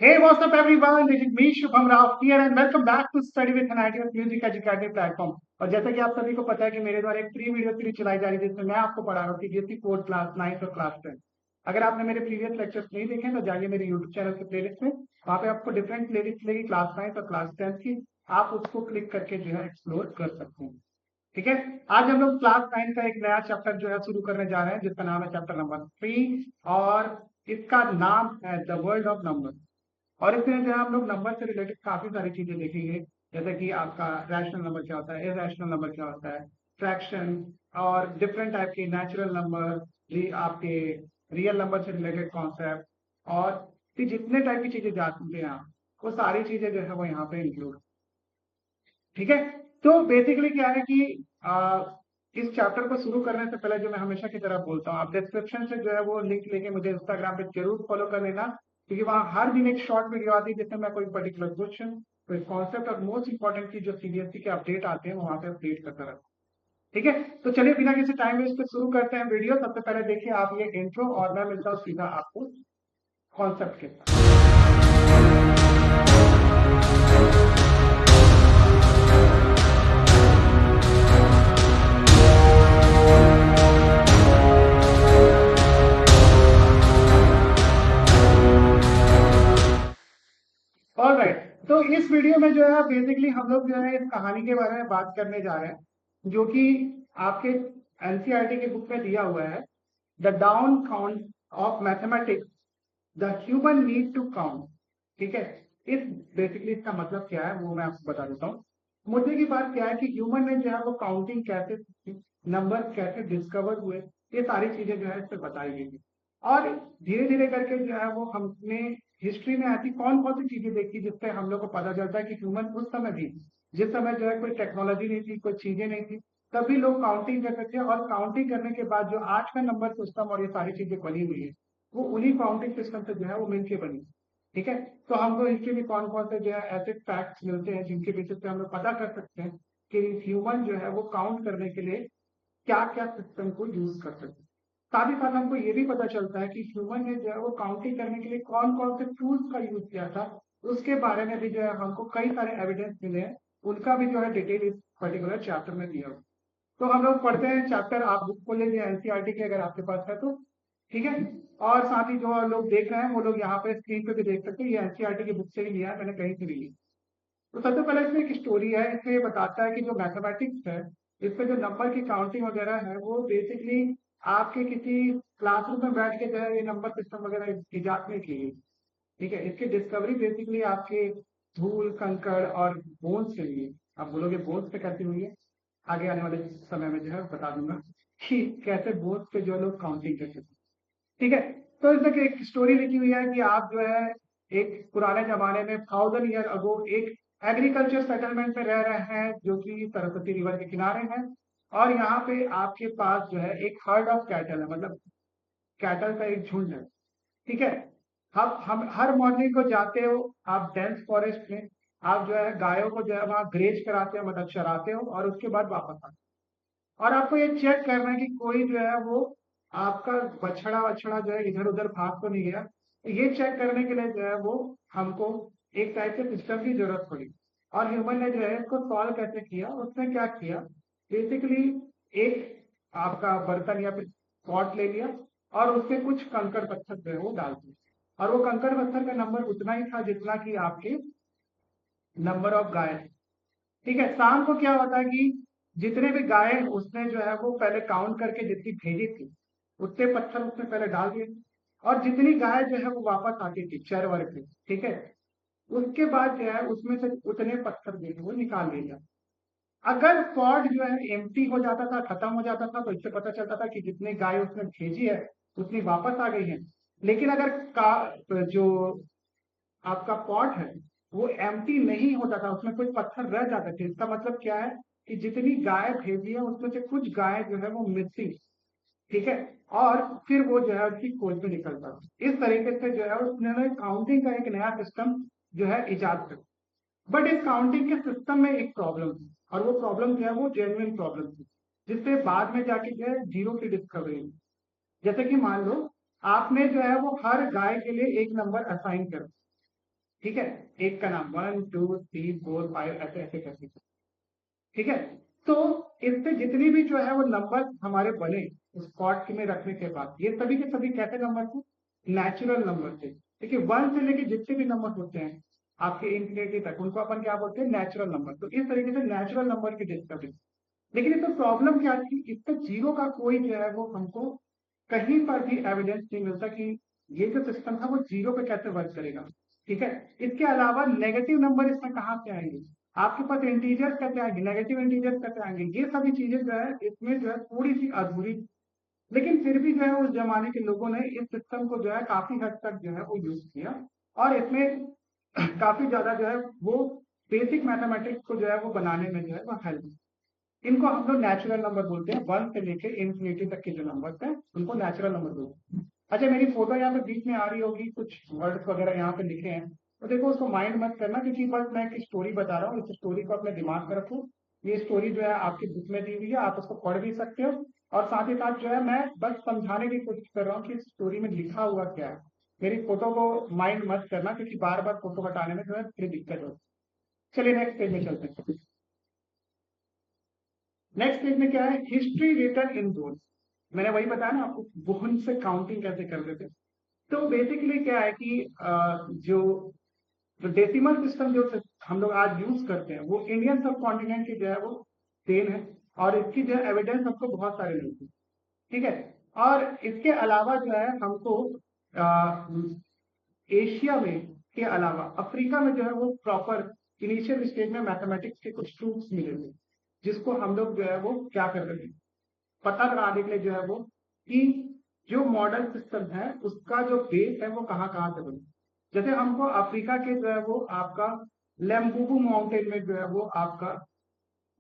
Hey, what's up everyone? This is me Shubham Rao here and welcome back to Study with NIT of Music Academy platform. और जैसा कि आप सभी को पता है कि मेरे द्वारा एक फ्री वीडियो सीरीज चलाई जा रही है जिसमें मैं आपको पढ़ा रहा हूँ सीबीएसई बोर्ड क्लास 9 और क्लास 10। अगर आपने मेरे प्रीवियस लेक्चर्स नहीं देखे तो जाइए मेरे यूट्यूब चैनल के प्लेलिस्ट में, वहाँ पे आपको डिफरेंट प्लेलिस्ट मिलेगी क्लास 9 और क्लास 10 की। आप उसको क्लिक करके जो है एक्सप्लोर कर सकते हैं। ठीक है, आज हम लोग क्लास 9 का एक नया चैप्टर जो है शुरू करने जा रहे हैं जिसका नाम है चैप्टर नंबर 3 और इसका नाम है द वर्ल्ड ऑफ नंबर। और इसमें जो है हम लोग नंबर से रिलेटेड काफी सारी चीजें देखेंगे, जैसे कि आपका रैशनल नंबर क्या होता है, इरेशनल नंबर क्या होता है, फ्रैक्शन और डिफरेंट टाइप के नेचुरल नंबर, आपके रियल नंबर से रिलेटेड कॉन्सेप्ट और भी जितने टाइप की चीजें जानते हैं आप, वो सारी चीजें जो है वो यहाँ पे इंक्लूड। ठीक है, तो बेसिकली क्या है कि इस चैप्टर को शुरू करने से पहले जो मैं हमेशा की तरह बोलता हूँ, आप डिस्क्रिप्शन से जो है वो लिंक लेके मुझे इंस्टाग्राम पे जरूर फॉलो कर लेना, क्योंकि वहाँ हर दिन एक शॉर्ट वीडियो आती है जिसमें मैं कोई पर्टिकुलर क्वेश्चन, कोई कॉन्सेप्ट और मोस्ट इंपॉर्टेंट की जो सीबीएसई के अपडेट आते हैं वहाँ पे अपडेट करता रहता हूँ। ठीक है, तो चलिए बिना किसी टाइम वेस्ट के शुरू करते हैं वीडियो। सबसे पहले देखिए आप ये इंट्रो और मैं मिलता हूँ सीधा आपको कॉन्सेप्ट के साथ। ऑलराइट, तो इस वीडियो में जो है बेसिकली हम लोग जो है इस कहानी के बारे में बात करने जा रहे हैं जो कि आपके एनसीईआरटी के बुक में दिया हुआ है, the down count of mathematics, the human need to count. ठीक है, इस बेसिकली इसका मतलब क्या है वो मैं आपको बता देता हूँ। मुद्दे की बात क्या है कि ह्यूमन ने जो है वो काउंटिंग कैसे सीखी, नंबर कैसे डिस्कवर हुए, ये सारी चीजें जो है इस पे बताई गई है। और धीरे धीरे करके जो है वो हमने हिस्ट्री में ऐसी कौन कौन सी चीजें देखी जिससे हम लोग को पता चलता है कि ह्यूमन उस समय भी, जिस समय जो है कोई टेक्नोलॉजी नहीं थी, कोई चीजें नहीं थी, तभी लोग काउंटिंग करते थे। और काउंटिंग करने के बाद जो आज का नंबर सिस्टम और ये सारी चीजें बनी हुई है वो उन्हीं काउंटिंग सिस्टम से जो है वो मिलके बनी। ठीक है, तो हमको हिस्ट्री में कौन कौन से जो है ऐसे फैक्ट्स मिलते हैं जिनके बेसिस पे हम लोग पता कर सकते हैं कि ह्यूमन जो है वो काउंट करने के लिए क्या क्या सिस्टम को यूज कर सकते हैं। साथ ही साथ हमको ये भी पता चलता है कि ह्यूमन ने जो है वो काउंटिंग करने के लिए कौन कौन से टूल्स का यूज किया था, उसके बारे में भी जो है हमको कई सारे एविडेंस मिले हैं, उनका भी जो है डिटेल इस पर्टिकुलर चैप्टर में दिया हुआ। तो हम लोग पढ़ते हैं चैप्टर, आप बुक खोल लीजिए एनसीईआरटी की अगर आपके पास है तो। ठीक है, और साथ ही जो लोग देख रहे हैं वो लोग यहाँ पे स्क्रीन पे भी देख सकते हैं, ये एनसीईआरटी की बुक से ही लिया है, मैंने कहीं से नहीं ली। तो सबसे पहले इसमें एक स्टोरी है, इसमें ये बताता है कि जो मैथमेटिक्स है, इसमें जो नंबर की काउंटिंग वगैरह है वो बेसिकली आपके किसी क्लासरूम में बैठ के जो है ये नंबर सिस्टम वगैरह इजाद नहीं की गई। ठीक है, इसकी डिस्कवरी बेसिकली आपके धूल कंकड़ और बोन्स से हुई है। आप बोलोगे बोन्स पे कैसे हुई है, आगे आने वाले समय में जो है बता दूंगा कि कैसे बोन्स पे जो लोग काउंटिंग करते थे। ठीक है, तो इसमें एक स्टोरी लिखी हुई है कि आप जो है एक पुराने जमाने में 1000 ईयर अगो एक एग्रीकल्चर सेटलमेंट में रह रहे हैं जो कि सरस्वती रिवर के किनारे है। और यहाँ पे आपके पास जो है एक हर्ड ऑफ कैटल है, मतलब कैटल का एक झुंड है। ठीक है, हम हर मॉर्निंग को जाते हो आप डेंस फॉरेस्ट में, आप जो है गायों को जो है वहाँ ग्रेज कराते हो, मतलब चराते हो और उसके बाद वापस आते हो। और आपको ये चेक करना है कि कोई जो है वो आपका बछड़ा वछड़ा जो है इधर उधर भाग तो नहीं गया। तो ये चेक करने के लिए जो है वो हमको एक टाइप के सिस्टम की जरूरत पड़ी। और ह्यूमन ने जो है इसको सॉल्व कैसे किया, उसने क्या किया, बेसिकली एक आपका बर्तन या फिर पॉट ले लिया और उसमें कुछ कंकड़ पत्थर जो है वो डाल दिए। और वो कंकड़ पत्थर का नंबर उतना ही था जितना कि आपके नंबर ऑफ गाय थे। ठीक है, शाम को क्या होता है कि जितने भी गाय उसने जो है वो पहले काउंट करके जितनी भेजी थी उतने पत्थर उसने पहले डाल दिए। और जितनी गाय जो है वो वापस आती थी चर वर के, ठीक है, उसके बाद जो है उसमें से उतने पत्थर जो है वो निकाल लिया। अगर पॉट जो है एम्प्टी हो जाता था, खत्म हो जाता था, तो इससे पता चलता था कि जितनी गाय उसने भेजी है उतनी वापस आ गई है। लेकिन अगर जो आपका पॉट है वो एम्प्टी नहीं होता था, उसमें कुछ पत्थर रह जाते थे, इसका मतलब क्या है कि जितनी गाय भेजी है उसमें से कुछ गाय जो है वो मिसिंग। ठीक है, और फिर वो जो है उसकी खोज में निकलता है। इस तरीके से जो है उसने काउंटिंग का एक नया सिस्टम जो है इजाद कर। बट इस काउंटिंग के सिस्टम में एक प्रॉब्लम थी, और वो प्रॉब्लम जो है वो जेन्युइन प्रॉब्लम थी, जिससे बाद में जाके जो है जीरो की डिस्कवरी हुई। जैसे कि मान लो आपने जो है वो हर गाय के लिए एक नंबर असाइन कर, ठीक है, एक का नाम 1 2 3 4 5 ऐसे ऐसे करके, ठीक है। तो इससे जितनी भी जो है वो नंबर हमारे बने स्पॉट में रखने के बाद, ये सभी के सभी कैसे नंबर थे, नेचुरल नंबर थे। देखिए 1 से लेके जितने भी नंबर होते हैं आपके इंफिनिटी तक, उनको अपन क्या बोलते हैं, नेचुरल नंबर। तो इस तरीके से नेचुरल नंबर की डिस्कवरी। लेकिन इसमें प्रॉब्लम क्या थी, इससे जीरो का कोई जो है वो हमको कहीं पर भी एविडेंस नहीं मिलता कि ये जो सिस्टम था वो जीरो पे कैसे वर्क करेगा। ठीक है, इसके अलावा नेगेटिव नंबर इसमें कहाँ से आएंगे, आपके पास इंटीजर्स कैसे आएंगे, नेगेटिव इंटीजर्स कैसे आएंगे, ये सभी चीजें जो है इसमें जो है थोड़ी सी अधूरी। लेकिन फिर भी जो है उस जमाने के लोगों ने इस सिस्टम को जो है काफी हद तक जो है वो यूज किया, और इसमें काफी ज्यादा जो है वो बेसिक मैथमेटिक्स को जो है वो बनाने में जो है वो हेल्प। इनको हम लोग नेचुरल नंबर बोलते हैं, 1 से लेके इंफिनिटी तक के जो नंबर हैं उनको नेचुरल नंबर बोलते हैं। अच्छा, मेरी फोटो यहाँ पे बीच में आ रही होगी, कुछ वर्ड्स वगैरह यहाँ पे लिखे हैं, तो देखो उसको माइंड मत करना, क्योंकि बस मैं एक स्टोरी बता रहा हूँ, इस स्टोरी को अपने दिमाग में रखो। ये स्टोरी जो है आपकी बुक में दी हुई है, आप उसको पढ़ भी सकते हो, और साथ ही साथ जो है मैं बस समझाने की कोशिश कर रहा हूँ कि इस स्टोरी में लिखा हुआ क्या है। मेरी फोटो को माइंड मत करना, क्योंकि बार बार फोटो हटाने में जो है फिर दिक्कत होती है। चलिए नेक्स्ट पेज में चलते हैं। नेक्स्ट पेज में क्या है, हिस्ट्री रिटर्न इन बोन्स। मैंने वही बताया ना आपको, बोन से काउंटिंग कैसे करते थे। तो बेसिकली क्या है कि जो डेसिमल सिस्टम जो हम लोग आज यूज करते हैं वो इंडियन सब कॉन्टिनेंट की जो है वो देन है, और इसकी जो है एविडेंस हमको बहुत सारे मिलते हैं। ठीक है, और इसके अलावा जो है हमको एशिया में के अलावा अफ्रीका में जो है वो प्रॉपर इनिशियल स्टेज में मैथमेटिक्स के कुछ ट्रूथ्स मिले थे, जिसको हम लोग जो है वो क्या कर रहे थे, पता लगाने के लिए जो है वो कि जो मॉडर्न सिस्टम है उसका जो बेस है वो कहाँ कहाँ से बने। जैसे हमको अफ्रीका के जो है वो आपका लेम्बूबू माउंटेन में जो है वो आपका,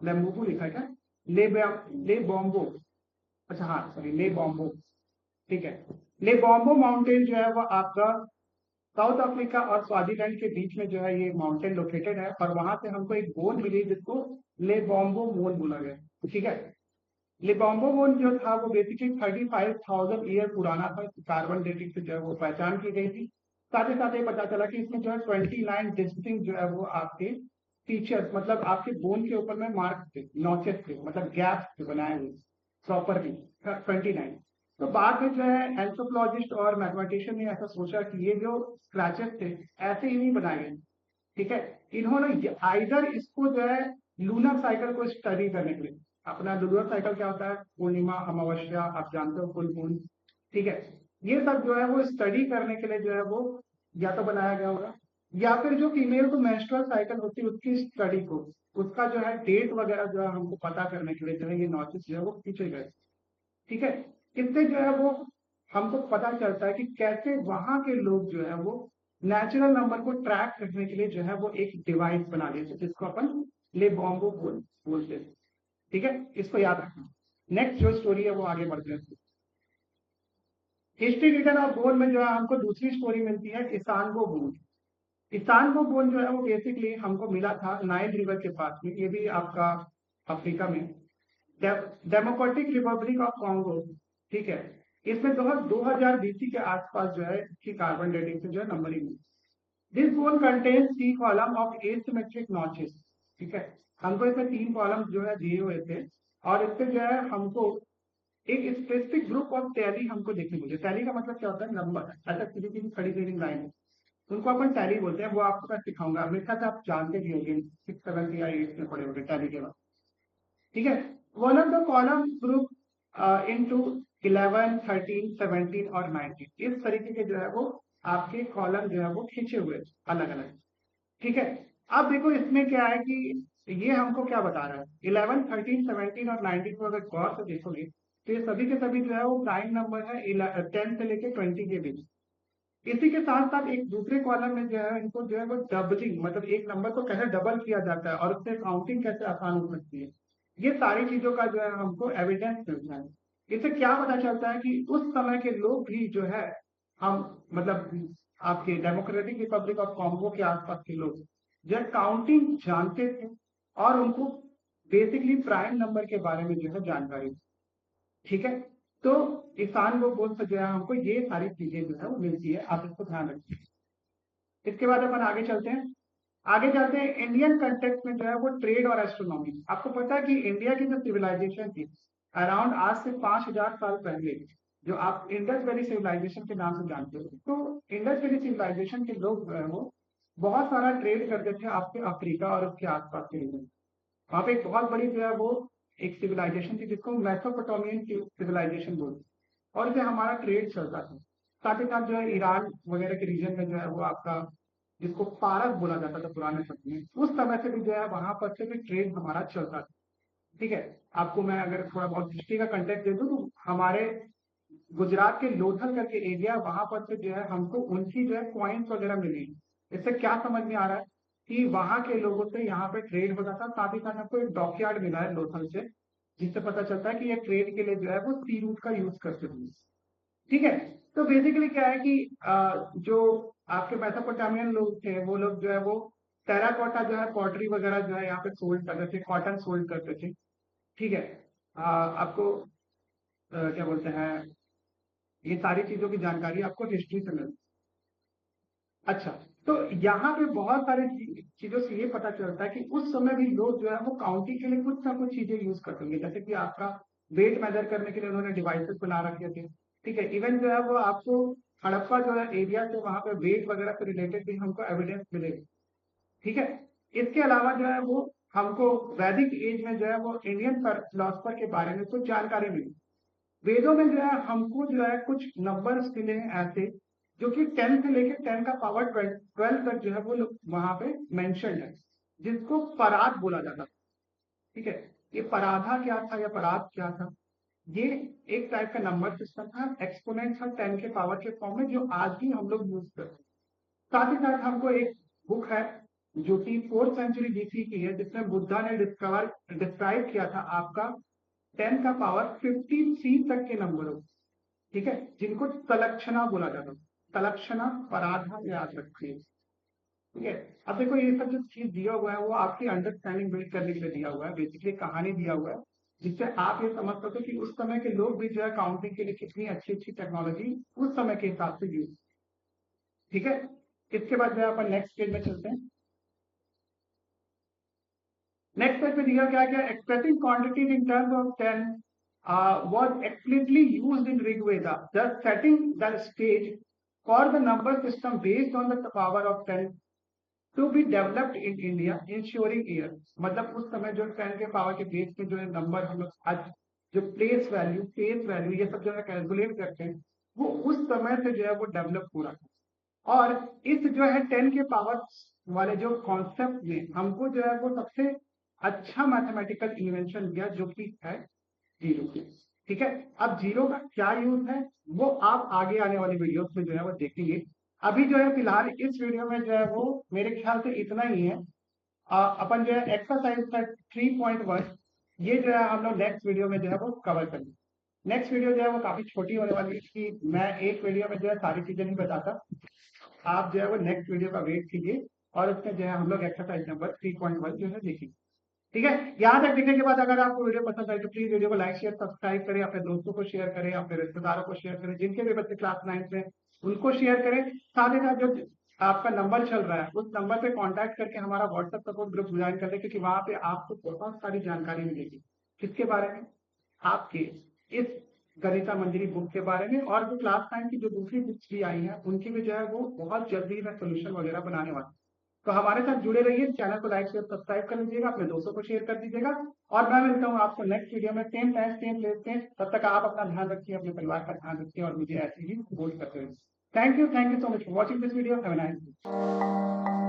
लेम्बूबू लिखा है क्या, ले ले बॉम्बो, अच्छा हाँ सॉरी ले बॉम्बो, ठीक है, ले बॉम्बो माउंटेन जो है वो आपका साउथ अफ्रीका और स्वाजीलैंड के बीच में जो है ये माउंटेन लोकेटेड है, और वहां से हमको एक बोन मिली जिसको ले बॉम्बो बोन बोला गया। ठीक है, लिबोंगो बोन जो था वो बेसिकली 35,000 ईयर पुराना था, कार्बन डेटिंग से जो है वो पहचान की गई थी। साथ ही साथ ये पता चला कि इसमें जो है 29 डिस्टिंक्ट जो है वो आपके फीचर्स, मतलब आपके बोन के ऊपर में मार्क थे, नॉचेस थे, मतलब गैप थे बनाए हुए प्रॉपरली 29। तो बाद में जो है एंथ्रोपोलॉजिस्ट और मैथमेटिशियन ने ऐसा सोचा कि ये जो स्क्रैचेस थे ऐसे ही नहीं बनाए गए। ठीक है, इन्होंने आइदर इसको जो है लूनर साइकिल को स्टडी करने के लिए, अपना लूनर साइकिल क्या होता है, पूर्णिमा अमावस्या आप जानते हो, फुल मून, ठीक है, ये सब जो है वो स्टडी करने के लिए जो है वो या तो बनाया गया होगा, या फिर जो फीमेल को मेंस्ट्रुअल साइकिल होती है उसकी स्टडी को, उसका जो है डेट वगैरह जो है हमको पता करने के लिए जो है ये नॉलेज जो है वो खींचे गए। ठीक है, इससे जो है वो हमको पता चलता है कि कैसे वहां के लोग जो है वो नेचुरल नंबर को ट्रैक करने के लिए जो है वो एक डिवाइस बना लेते, जिसको अपन ले बॉम्बो बोलते हैं। ठीक है, इसको याद रखना। नेक्स्ट जो स्टोरी है वो आगे बढ़ते हैं। हिस्ट्री रिटर्न ऑफ बोन में जो है हमको दूसरी स्टोरी मिलती है, इसांगो बोन। इसांगो बोन जो है वो बेसिकली हमको मिला था नाइल रिवर के पास में, ये भी आपका अफ्रीका में, डेमोक्रेटिक रिपब्लिक ऑफ कॉन्गो। ठीक है, इसमें 2000 बीसी के आसपास जो है इसकी कार्बन डेटिंग से जो है numbering. This bone contains 3 column of asymmetric notches. ठीक है, हमको इसमें 3 कॉलम जो है दिए हुए थे, और इससे जो है हमको एक स्पेसिफिक ग्रुप ऑफ टैली हमको देखने मिले। टैली का मतलब क्या होता है, नंबर, ऐसा किसी की खड़ी रीडिंग लाइन है, उनको अपन टैली बोलते हैं, वो आपको मैं सिखाऊंगा, मेरे ख्याल से आप जानते भी होंगे, 6 7 या 8 में पढ़े होंगे टैली के बाद। ठीक है, one of the column group into 11 13 17 और 19, इस तरीके के जो है वो आपके कॉलम जो है वो खींचे हुए अलग अलग। ठीक है, अब देखो इसमें क्या है कि ये हमको क्या बता रहा है, 11 13 17 और 19 को अगर गौर से देखोगे तो ये सभी के सभी जो है वो प्राइम नंबर है 10 से लेके 20 के बीच। इसी के साथ साथ एक दूसरे कॉलम में जो है इनको जो है वो डबलिंग, मतलब एक नंबर को कैसे डबल किया जाता है और उससे काउंटिंग कैसे आसान हो सकती है, ये सारी चीजों का जो है हमको एविडेंस मिलता है। इससे क्या पता चलता है कि उस समय के लोग भी जो है, हम मतलब आपके डेमोक्रेटिक रिपब्लिक ऑफ कॉन्गो के आसपास के लोग जो है काउंटिंग जानते थे, और उनको बेसिकली प्राइम नंबर के बारे में जो है जानकारी थी। ठीक है, तो किसान को बोल से जो है हमको ये सारी चीजें जो है वो मिलती है, आप इसको ध्यान रखिए। इसके बाद अपन आगे चलते हैं। आगे चलते हैं इंडियन कंटेक्स्ट में जो है वो ट्रेड और एस्ट्रोनॉमी। आपको पता है कि इंडिया की जो सिविलाइजेशन थी अराउंड आज से 5000 साल पहले, जो आप इंडस वैली सिविलाइजेशन के नाम से जानते हो, तो इंडस वैली सिविलाइजेशन के लोग जो है वो बहुत सारा ट्रेड करते थे आपके अफ्रीका और उसके आसपास के रीजन। वहाँ पे एक बहुत बड़ी जो है वो एक सिविलाइजेशन थी जिसको मेसोपोटामियन सिविलाइजेशन बोलते, और इससे हमारा ट्रेड चलता था। साथ ही साथ जो है ईरान वगैरह के रीजन में जो है वो आपका, जिसको पारस बोला जाता था पुराने समय में, उस समय से भी जो है वहां पर से भी ट्रेड हमारा चलता था। ठीक है, आपको मैं अगर थोड़ा बहुत हिस्ट्री का कंटेक्ट दे दूं तो हमारे गुजरात के लोथल करके एरिया, वहां पर से जो है हमको उनकी जो है कॉइन्स वगैरह मिली। इससे क्या समझ में आ रहा है कि वहां के लोगों से यहाँ पे ट्रेड होता था। साथ ही साथ हमको एक डॉकयार्ड मिला है लोथल से, जिससे पता चलता है कि ये ट्रेड के लिए जो है वो सी रूट का यूज करते थे। ठीक है, तो बेसिकली क्या है कि जो आपके मेसोपोटामियन लोग थे वो लोग जो है वो टेराकोटा जो है पॉटरी वगैरह जो है यहाँ पे सोल्ड करते थे, कॉटन सोल्ड करते थे। ठीक है, आपको क्या बोलते हैं, ये सारी चीजों की जानकारी आपको हिस्ट्री से मिलती। अच्छा, तो यहाँ पे बहुत सारी चीजों से ये पता चलता है कि उस समय भी लोग जो है वो काउंटिंग के लिए कुछ ना कुछ चीजें यूज करते होंगे, जैसे कि आपका वेट मेजर करने के लिए उन्होंने डिवाइसेस बना रखे थे। ठीक है, इवन जो है वो आपको हड़प्पा जो है एरिया से वहां पे वेट वगैरह से रिलेटेड भी हमको एविडेंस मिलेगा। ठीक है, इसके अलावा जो है वो हमको वैदिक एज में जो है वो इंडियन फिलोसफर के बारे में कुछ जानकारी मिली। वेदों में जो है हमको जो है कुछ नंबर्स मिले हैं ऐसे, जो कि 10 से लेकर 10 का पावर 12 तक जो है वो वहां पे मेंशन है, जिसको परात बोला जाता था। ठीक है, ये पराधा क्या था या परात क्या था, ये एक टाइप का नंबर सिस्टम था, एक्सपोनेंट था 10 के पावर के फॉर्म में, जो आज भी हम लोग यूज करते हैं। साथ ही साथ हमको एक बुक है जो कि 4th सेंचुरी बीसी की है, जिसमें बुद्धा ने डिस्क्राइब किया था आपका 10 का पावर 53 तक के नंबरों। ठीक है, जिनको तलक्षणा बोला जाता है। तलक्षणा पराधा याद रखिए। ठीक है, अब देखो ये सब जो चीज दिया हुआ है वो आपकी अंडरस्टैंडिंग बिल्ड करने के लिए दिया हुआ है, बेसिकली कहानी दिया हुआ है, जिससे आप ये समझ सकते हो कि उस समय के लोग भी जो है काउंटिंग के लिए कितनी अच्छी अच्छी टेक्नोलॉजी उस समय के हिसाब से यूज। ठीक है, इसके बाद जो है अपन नेक्स्ट पेज में चलते हैं। नेक्स्ट पेज पे दिया क्या क्या, expressing quantities in terms of 10 was explicitly used in Rig Veda, thus setting the stage for the number system based on the power of 10 to be developed in India, ensuring year। मतलब उस समय जो 10 के power के base पे जो है number हम लोग आज जो प्लेस वैल्यू, फेस वैल्यू, ये सब जो है कैलकुलेट करते हैं, वो उस समय से जो है वो डेवलप हो रहा है। और इस जो है 10 के पावर वाले जो कॉन्सेप्ट में हमको जो है वो सबसे अच्छा मैथमेटिकल इन्वेंशन दिया, जो कि है जीरो की। ठीक है, अब जीरो का क्या यूज है वो आप आगे आने वाली वीडियोस में जो है वो देखेंगे। अभी जो है फिलहाल इस वीडियो में जो है वो मेरे ख्याल से इतना ही है। अपन जो है एक्सरसाइज का 3.1 ये जो है हम लोग नेक्स्ट वीडियो में जो है वो कवर करेंगे। नेक्स्ट वीडियो जो है वो काफी छोटी होने वाली है कि मैं एक वीडियो में जो है सारी चीजें नहीं बताता। आप जो है वो नेक्स्ट वीडियो का वेट कीजिए और उसमें जो है हम लोग एक्सरसाइज नंबर 3.1 जो है देखेंगे। ठीक है, यहाँ तक देखने के बाद अगर आपको वीडियो पसंद आए तो प्लीज वीडियो को लाइक शेयर सब्सक्राइब करें, अपने दोस्तों को शेयर करें, अपने रिश्तेदारों को शेयर करें, जिनके भी बच्चे क्लास 9 में उनको शेयर करें। साथ ही साथ जो आपका नंबर चल रहा है उस नंबर पे कांटेक्ट करके हमारा व्हाट्सएप सपोर्ट ग्रुप ज्वाइन कर ले, क्योंकि वहां पे आपको बहुत सारी जानकारी मिलेगी। किसके बारे में, आपके इस गणिता मंजरी बुक के बारे में, और जो क्लास 9 की जो दूसरी बुक्स भी आई हैं उनकी भी जो है वो बहुत जल्दी मैं सोल्यूशन वगैरह बनाने वाला हूं। तो हमारे साथ जुड़े रहिए, चैनल को लाइक शेयर सब्सक्राइब कर लीजिएगा, अपने दोस्तों को शेयर कर दीजिएगा। और मैं मिलता हूँ आपको नेक्स्ट वीडियो में, सेम टाइम सेम प्लेस पे। तब तक आप अपना ध्यान रखिए, अपने परिवार का ध्यान रखिए, और मुझे ऐसे ही सपोर्ट करते रहिए। Thank you so much for watching this video. Have a nice day.